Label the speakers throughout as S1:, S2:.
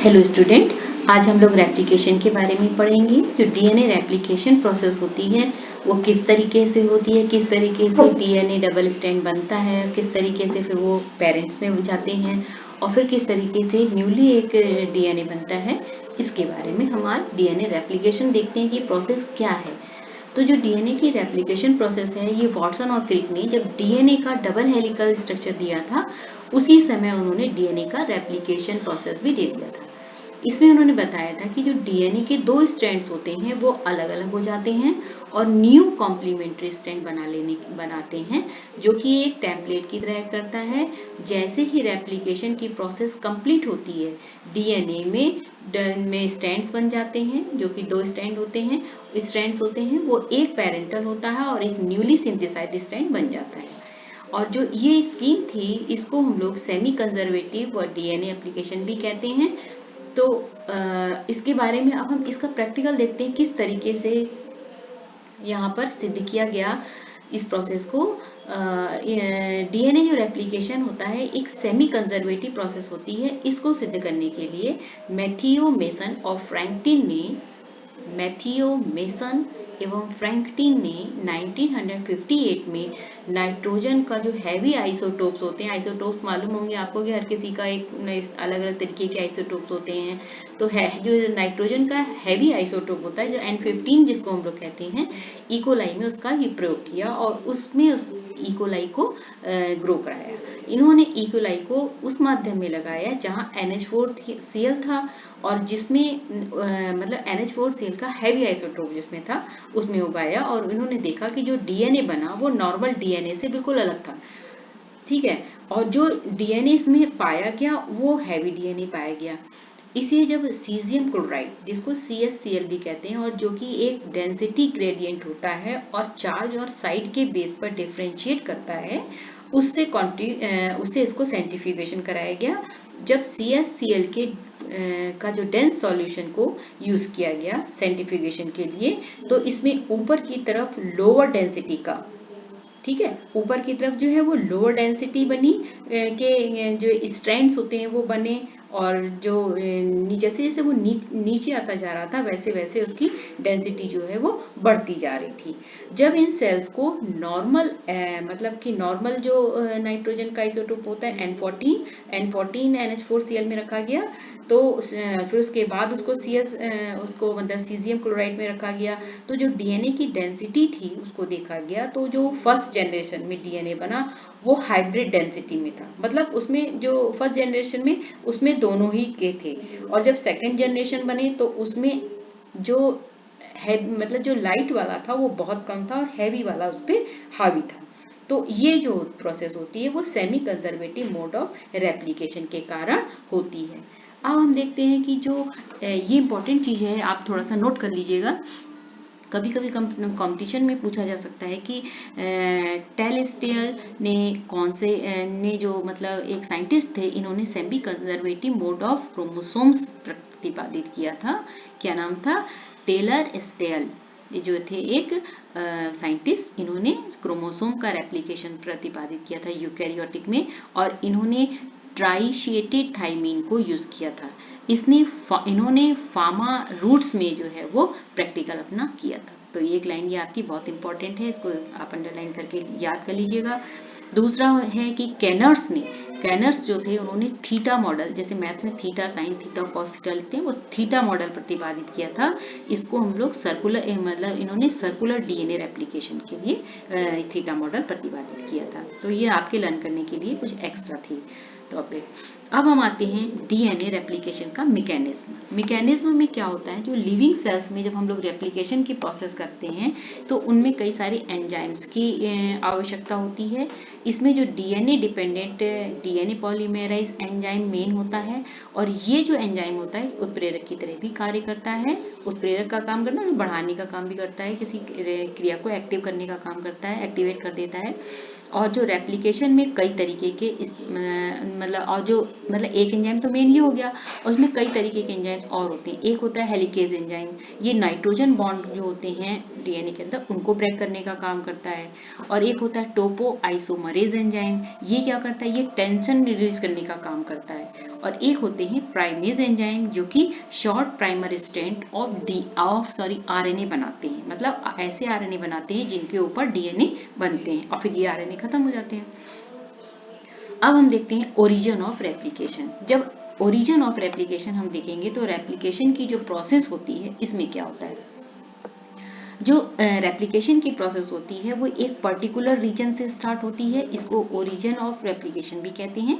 S1: Hello student, आज हम लोग रेप्लिकेशन के बारे में पढ़ेंगे। जो डीएनए रेप्लिकेशन प्रोसेस होती है वो किस तरीके से होती है, किस तरीके से डीएनए डबल स्ट्रैंड बनता है, किस तरीके से फिर वो पेरेंट्स में जाते हैं और फिर किस तरीके से न्यूली एक डीएनए बनता है, इसके बारे में हम आज डीएनए रेप्लिकेशन देखते हैं कि प्रोसेस क्या है। तो जो डीएनए की रेप्लिकेशन प्रोसेस है, ये वॉटसन और क्रिक ने जब डीएनए का डबल हेलिकल स्ट्रक्चर दिया था उसी समय उन्होंने डीएनए का रेप्लिकेशन प्रोसेस भी दे दिया था। इसमें उन्होंने बताया था कि जो डीएनए के दो स्ट्रैंड्स होते हैं वो अलग अलग हो जाते हैं और न्यू कॉम्प्लीमेंट्री स्ट्रैंड बनाते हैं, जो कि एक टेम्पलेट की तरह करता है। जैसे ही रेप्लिकेशन की प्रोसेस कंप्लीट होती है, डीएनए में स्ट्रैंड्स बन जाते हैं, जो कि दो स्ट्रैंड्स होते हैं, वो एक पेरेंटल होता है और एक न्यूली सिंथेसाइज्ड स्ट्रैंड बन जाता है। और जो ये स्कीम थी, इसको हम लोग सेमी कंजर्वेटिव और डीएनए एप्लीकेशन भी कहते हैं। तो इसके बारे में अब हम इसका प्रैक्टिकल देखते हैं, किस तरीके से यहाँ पर सिद्ध किया गया इस प्रोसेस को। डीएनए जो रेप्लिकेशन होता है एक सेमी कंजर्वेटिव प्रोसेस होती है। इसको सिद्ध करने के लिए मैथियो मेसन एवं फ्रैंकलिन ने 1958 में नाइट्रोजन का जो हैवी आइसोटोप्स होते हैं, आइसोटोप्स मालूम होंगे आपको कि हर किसी का एक अलग अलग तरीके के आइसोटोप्स होते हैं। तो है जो नाइट्रोजन का हैवी आइसोटोप होता है, जो N15 जिसको हम लोग कहते हैं, इकोलाई में उसका ये प्रयोग किया और उसमें उस इकोलाई को ग्रो कराया। इन्होंने इकोलाई को उस माध्यम में लगाया जहां NH4Cl था और जिसमें मतलब NH4Cl का हैवी आइसोटोप जिसमें था उसमें उगाया, और इन्होंने देखा कि जो डीएनए बना वो नॉर्मल डीएनए से बिल्कुल अलग था। ठीक है, और जो डीएनए इसमें पाया गया वो हैवी डीएनए पाया गया। इसे जब सीजियम क्लोराइड, जिसको CaCl भी कहते हैं, और जो कि एक डेंसिटी ग्रेडियंट होता है और चार्ज और साइड के बेस पर डिफरेंशिएट करता है, उससे इसको सेंट्रीफ्यूगेशन कराया गया। जब CaCl का जो डेंस सॉल्यूशन को यूज किया गया सेंट्रीफ्यूगेशन के लिए, तो इसमें ऊपर की तरफ लोअर डेंसिटी का, ठीक है, ऊपर की तरफ जो है वो लोअर डेंसिटी बनी के जो स्ट्रैंड्स होते हैं वो बने, और जो जैसे जैसे वो नीचे आता जा रहा था वैसे वैसे उसकी डेंसिटी जो है वो बढ़ती जा रही थी। जब इन सेल्स को नॉर्मल मतलब कि नॉर्मल जो नाइट्रोजन का आइसोटोप होता है N14 NH4Cl में रखा गया, तो फिर उसके बाद उसको मतलब सीजियम क्लोराइड में रखा गया, तो जो डीएनए की डेंसिटी थी उसको देखा गया। तो जो फर्स्ट जनरेशन में डीएनए बना वो हाइब्रिड डेंसिटी में था, मतलब उसमें जो फर्स्ट जनरेशन में उसमें दोनों ही के थे, और जब सेकंड जनरेशन बने तो उसमें जो है मतलब जो लाइट वाला था वो बहुत कम था और हैवी वाला उस पर हावी था। तो ये जो प्रोसेस होती है वो semi conservative mode of replication के कारण होती है। अब हम देखते हैं कि जो ये इंपॉर्टेंट चीज है, आप थोड़ा सा नोट कर लीजिएगा। कभी कभी कंपटीशन में पूछा जा सकता है कि टेलेस्टेयर ने कौन से ने जो मतलब एक साइंटिस्ट थे, इन्होंने semi conservative mode of chromosomes प्रतिपादित किया था। क्या नाम था? टेलर स्टेयल। ये जो थे एक साइंटिस्ट, इन्होंने क्रोमोसोम का रेप्लिकेशन प्रतिपादित किया था यूकैरियोटिक में, और इन्होंने ट्राइशिएटेड थाइमीन को यूज किया था। इन्होंने फार्मा रूट्स में जो है वो प्रैक्टिकल अपना किया था। तो ये एक लाइन ये आपकी बहुत इंपॉर्टेंट है, इसको आप अंडरलाइन करके याद कर लीजिएगा। दूसरा है कि कैनर्स जो थे उन्होंने थीटा मॉडल, जैसे मैथ्स में theta sine theta cos theta लिखते हैं, वो थीटा मॉडल प्रतिपादित किया था। इसको हम लोग सर्कुलर मतलब इन्होंने सर्कुलर डीएनए रेप्लिकेशन के लिए थीटा मॉडल प्रतिपादित किया था। तो ये आपके लर्न करने के लिए कुछ एक्स्ट्रा थी टॉपिक। अब हम आते हैं डीएनए रेप्लिकेशन का मैकेनिज्म में क्या होता है। जो लिविंग सेल्स में जब हम लोग रेप्लिकेशन की प्रोसेस करते हैं तो उनमें कई सारी एंजाइम्स की आवश्यकता होती है। इसमें जो DNA dependent DNA polymerase enzyme main होता है, और ये जो एंजाइम होता है उत्प्रेरक की तरह भी कार्य करता है। उत्प्रेरक का काम करना, बढ़ाने का काम भी करता है, किसी क्रिया को एक्टिव करने का काम करता है, एक्टिवेट कर देता है। और जो रेप्लिकेशन में कई तरीके के मतलब एक एंजाइम तो मेन ये हो गया, और उसमें कई तरीके के एंजाइम्स और होते हैं। एक होता है हेलिकेज एंजाइम, ये नाइट्रोजन बॉन्ड जो होते हैं डीएनए के अंदर उनको ब्रेक करने का काम करता है। और एक होता है टोपो आइसोमरेज एंजाइम, ये क्या करता है, ये टेंशन रिलीज करने का काम करता है। और एक होते हैं प्राइमेज एंजाइम जो कि short primer strand of RNA बनाते हैं, मतलब ऐसे आरएनए बनाते हैं जिनके ऊपर डीएनए बनते हैं और फिर ये आरएनए खत्म हो जाते हैं। अब हम देखते हैं ओरिजिन ऑफ रेप्लिकेशन। जब ओरिजिन ऑफ रेप्लिकेशन हम देखेंगे तो रेप्लिकेशन की जो प्रोसेस होती है इसमें क्या होता है, जो रेप्लिकेशन की प्रोसेस होती है वो एक पर्टिकुलर रीजन से स्टार्ट होती है, इसको ओरिजिन ऑफ रेप्लिकेशन भी कहते हैं।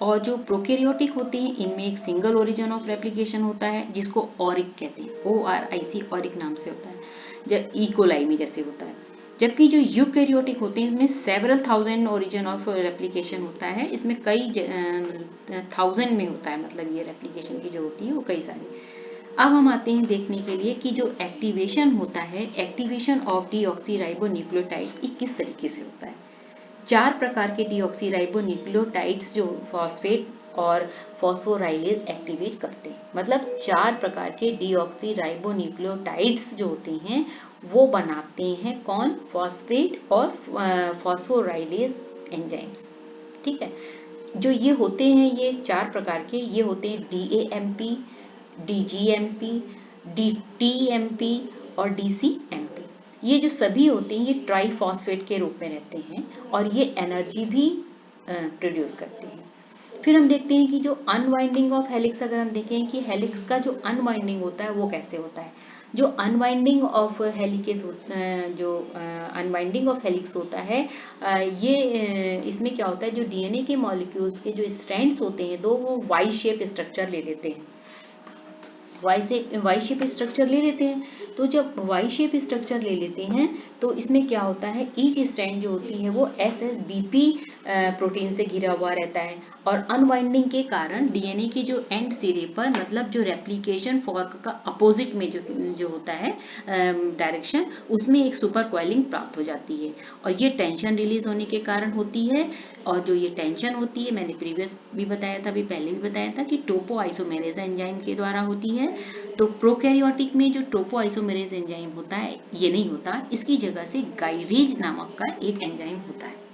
S1: और जो प्रोकैरियोटिक होते हैं इनमें एक सिंगल ओरिजिन ऑफ रेप्लिकेशन होता है जिसको ऑरिक कहते हैं, ORIC, ऑरिक नाम से होता है, जब इकोलाई में जैसे होता है। जबकि जो यूकैरियोटिक होते हैं इसमें several thousand origin of replication होता है, इसमें कई थाउजेंड में होता है, मतलब ये रेप्लिकेशन की जो होती है वो कई सारी। अब हम आते हैं देखने के लिए कि जो एक्टिवेशन होता है, एक्टिवेशन ऑफ डीऑक्सीराइबोन्यूक्लियोटाइड ये किस तरीके से होता है। 4 प्रकार के डीऑक्सीराइबोन्यूक्लियोटाइड्स जो फॉस्फेट और फॉस्फोराइलेज एक्टिवेट करते हैं, मतलब 4 प्रकार के डीऑक्सीराइबोन्यूक्लियोटाइड्स जो होते हैं वो बनाते हैं कौन, फॉस्फेट और फॉस्फोराइलेज एंजाइम्स। ठीक है, जो ये होते हैं ये 4 प्रकार के, ये होते हैं DAMP, DGMP, DTMP और DCMP। ये जो सभी होते हैं ये ट्राइफॉस्फेट के रूप में रहते हैं और ये एनर्जी भी प्रोड्यूस करते हैं। फिर हम देखते हैं कि जो अनवाइंडिंग ऑफ हेलिक्स, अगर हम देखें कि हेलिक्स का जो अनवाइंडिंग होता है वो कैसे होता है। जो अनवाइंडिंग ऑफ हेलिकेस जो अनवाइंडिंग ऑफ हेलिक्स होता है, ये इसमें क्या होता है, जो डीएनए के मॉलिक्यूल्स के जो स्ट्रैंड्स होते हैं दो वो वाई शेप स्ट्रक्चर ले लेते हैं, वाई शेप स्ट्रक्चर ले लेते हैं। तो जब वाई शेप स्ट्रक्चर ले लेते हैं तो इसमें क्या होता है, ईच स्ट्रैंड जो होती है वो SSBP प्रोटीन से घिरा हुआ रहता है और अनवाइंडिंग के कारण डीएनए के जो एंड सिरे पर, मतलब जो रेप्लिकेशन फॉर्क का अपोजिट में जो होता है डायरेक्शन, उसमें एक सुपर कॉइलिंग प्राप्त हो जाती है और ये टेंशन रिलीज होने के कारण होती है। और जो ये टेंशन होती है मैंने प्रीवियस भी बताया था, अभी पहले भी बताया था कि टोपोआइसोमेरेज एंजाइम के द्वारा होती है। तो प्रोकैरियोटिक में जो टोपोआइसोमेरेज एंजाइम होता है ये नहीं होता, इसकी जगह से गाइरेज नामक का एक एंजाइम होता है।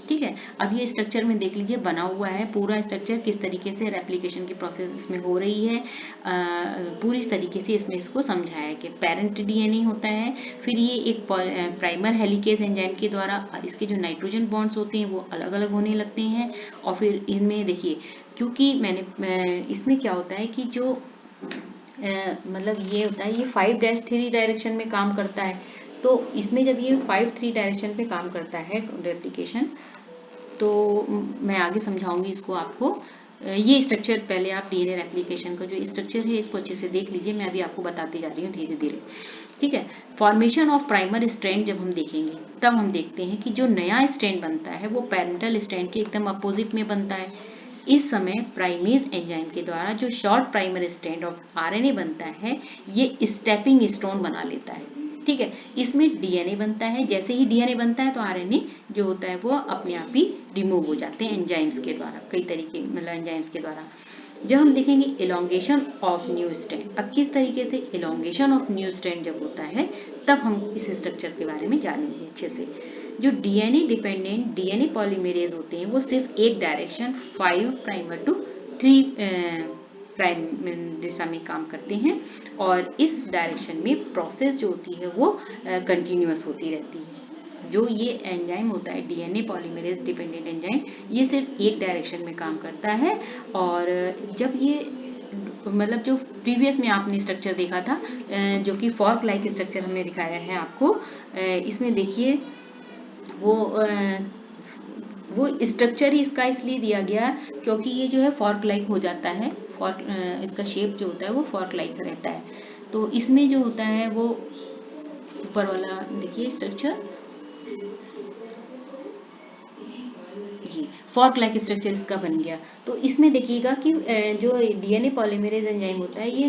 S1: ठीक है, अब ये स्ट्रक्चर में देख लीजिए बना हुआ है पूरा स्ट्रक्चर, किस तरीके से रेप्लिकेशन की प्रोसेस इसमें हो रही है, पूरी तरीके से इसमें इसको समझाया कि पेरेंट डीएनए होता है, फिर ये एक प्राइमर हेलिकेज एंजाइम के द्वारा इसके जो नाइट्रोजन बॉन्ड्स होते हैं वो अलग अलग होने लगते हैं। और फिर इनमें देखिए, क्योंकि इसमें क्या होता है कि जो मतलब ये होता है, ये 5-3 डायरेक्शन में काम करता है। तो इसमें जब ये 5-3 डायरेक्शन पे काम करता है रेप्लिकेशन, तो मैं आगे समझाऊंगी इसको आपको। ये स्ट्रक्चर पहले आप डीएनए रेप्लिकेशन का जो स्ट्रक्चर है इसको अच्छे से देख लीजिए, मैं अभी आपको बताती जा रही हूँ धीरे धीरे। ठीक है, फॉर्मेशन ऑफ प्राइमर स्ट्रैंड जब हम देखेंगे तब हम देखते हैं कि जो नया स्ट्रैंड बनता है वो पैरेंटल स्ट्रैंड के एकदम अपोजिट में बनता है। इस समय प्राइमेज एंजाइम के द्वारा जो short primer strand of RNA बनता है ये स्टेपिंग स्टोन बना लेता है। ठीक है, इसमें डीएनए बनता है, जैसे ही डीएनए बनता है तो आरएनए जो होता है वो अपने आप ही रिमूव हो जाते हैं एंजाइम्स के द्वारा, कई तरीके मतलब एंजाइम्स के द्वारा। जब हम देखेंगे इलोंगेशन ऑफ न्यू स्ट्रैंड, अब किस तरीके से इलोंगेशन ऑफ न्यू स्ट्रैंड जब होता है तब हम इस स्ट्रक्चर के बारे में जानेंगे अच्छे से। जो डीएनए डिपेंडेंट डीएनए पॉलीमरेज होते हैं वो सिर्फ एक डायरेक्शन 5 प्राइमर टू 3 प्राइम दिशा में काम करते हैं और इस डायरेक्शन में प्रोसेस जो होती है वो कंटिन्यूअस होती रहती है। जो ये एंजाइम होता है डीएनए पॉलीमरेज डिपेंडेंट एंजाइम, ये सिर्फ एक डायरेक्शन में काम करता है। और जब ये मतलब जो प्रीवियस में आपने स्ट्रक्चर देखा था जो कि फॉर्क लाइक स्ट्रक्चर हमने दिखाया है आपको, इसमें देखिए वो स्ट्रक्चर ही इसका इसलिए दिया गया क्योंकि ये जो है फॉर्क लाइक हो जाता है, फॉर्क इसका शेप जो होता है वो फॉर्क लाइक रहता है। तो इसमें जो होता है वो ऊपर वाला देखिए स्ट्रक्चर, ये फॉर्क लाइक स्ट्रक्चर इसका बन गया। तो इसमें देखिएगा कि जो डीएनए पॉलीमरेज एंजाइम होता है ये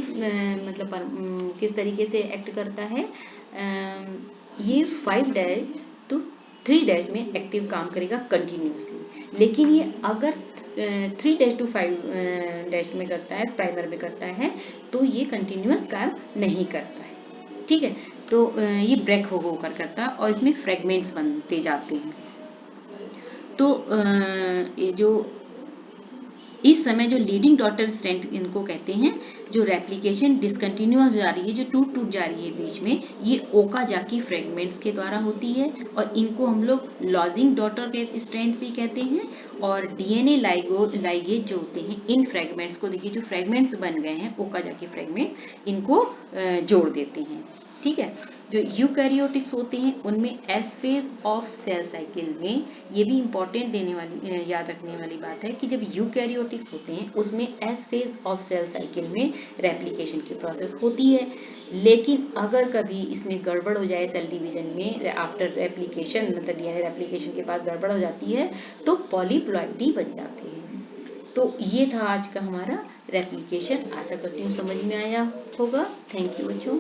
S1: मतलब किस तरीके से एक्ट करता है, ये 5-3 में एक्टिव काम करेगा कंटिन्यूसली, लेकिन ये अगर 3-5 में करता है, प्राइमर में करता है, तो ये कंटिन्यूस काम नहीं करता है। ठीक है, तो ये ब्रेक होकर करता है और इसमें फ्रेगमेंट्स बनते जाते हैं। तो ये जो इस समय जो लीडिंग डॉटर स्ट्रैंड इनको कहते हैं, जो रेप्लिकेशन डिसकंटिन्यूअस जा रही है, जो टूट टूट जा रही है बीच में, ये ओकाजाकी फ्रेगमेंट्स के द्वारा होती है और इनको हम लोग लॉजिंग डॉटर के स्ट्रैंड्स भी कहते हैं। और डीएनए लाइगेज जो होते हैं, इन फ्रेगमेंट्स को देखिए, जो फ्रेगमेंट्स बन गए हैं ओकाजाकी फ्रेगमेंट, इनको जोड़ देते हैं। ठीक है, जो यूकैरियोटिक्स होते हैं उनमें S phase of cell cycle में, ये भी इंपॉर्टेंट देने वाली याद रखने वाली बात है कि जब यूकैरियोटिक्स होते हैं उसमें S phase of cell cycle में रेप्लिकेशन की प्रोसेस होती है। लेकिन अगर कभी इसमें गड़बड़ हो जाए सेल डिवीजन में आफ्टर रेप्लिकेशन, मतलब डीएनए रेप्लिकेशन के बाद गड़बड़ हो जाती है, तो पॉलीप्लॉइडी बन जाते हैं। तो ये था आज का हमारा रेप्लिकेशन। आशा करती हूँ समझ में आया होगा। थैंक यू बच्चों।